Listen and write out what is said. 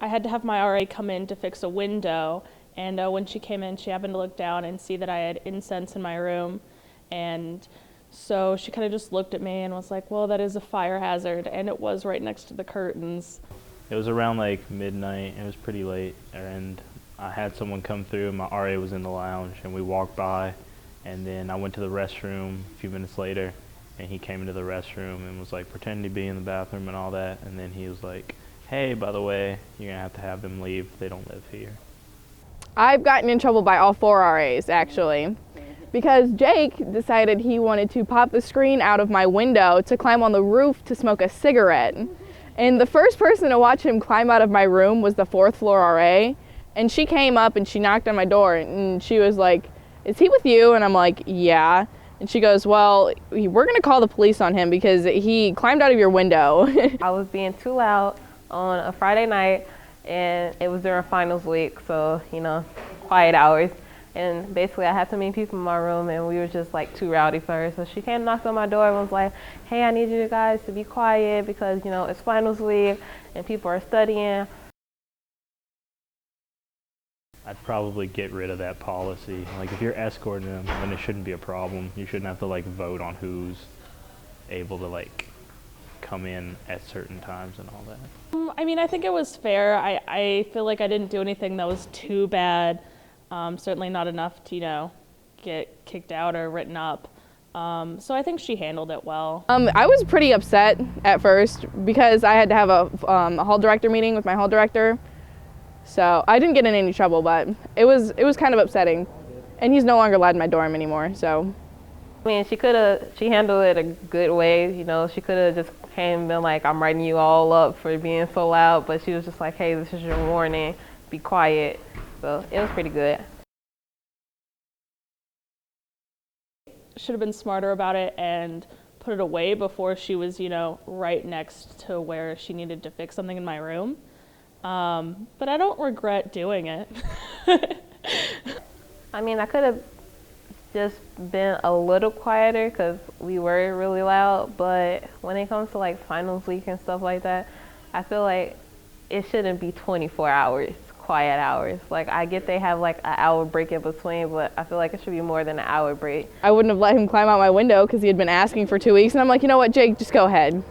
I had to have my RA come in to fix a window, and when she came in, she happened to look down and see that I had incense in my room, and so she kind of just looked at me and was like, well, that is a fire hazard, and it was right next to the curtains. It was around like midnight. It was pretty late, and I had someone come through, and my RA was in the lounge, and we walked by, and then I went to the restroom a few minutes later, and he came into the restroom and was like pretending to be in the bathroom and all that, and then he was like, hey, by the way, you're gonna have to have them leave. They don't live here. I've gotten in trouble by all 4 RAs, actually, because Jake decided he wanted to pop the screen out of my window to climb on the roof to smoke a cigarette. And the first person to watch him climb out of my room was the 4th floor RA, and she came up and she knocked on my door, and she was like, is he with you? And I'm like, yeah. And she goes, well, we're gonna call the police on him because he climbed out of your window. I was being too loud on a Friday night, and it was during finals week, so, you know, quiet hours. And basically I had so many people in my room, and we were just like too rowdy for her. So she came and knocked on my door and was like, hey, I need you guys to be quiet because, you know, it's finals week and people are studying. I'd probably get rid of that policy. Like, if you're escorting them, then it shouldn't be a problem. You shouldn't have to like vote on who's able to like come in at certain times and all that. I mean, I think it was fair. I feel like I didn't do anything that was too bad. Certainly not enough to, you know, get kicked out or written up. So I think she handled it well. I was pretty upset at first because I had to have a hall director meeting with my hall director. So I didn't get in any trouble, but it was kind of upsetting. And he's no longer allowed in my dorm anymore, so. I mean, she handled it a good way, you know. She could have just came and been like, I'm writing you all up for being so loud, but she was just like, hey, this is your warning, be quiet. So it was pretty good. Should have been smarter about it and put it away before she was, you know, right next to where she needed to fix something in my room. But I don't regret doing it. I mean, I could have just been a little quieter because we were really loud, but when it comes to like finals week and stuff like that, I feel like it shouldn't be 24 hours, quiet hours. Like, I get they have like an hour break in between, but I feel like it should be more than an hour break. I wouldn't have let him climb out my window because he had been asking for 2 weeks, and I'm like, you know what, Jake, just go ahead.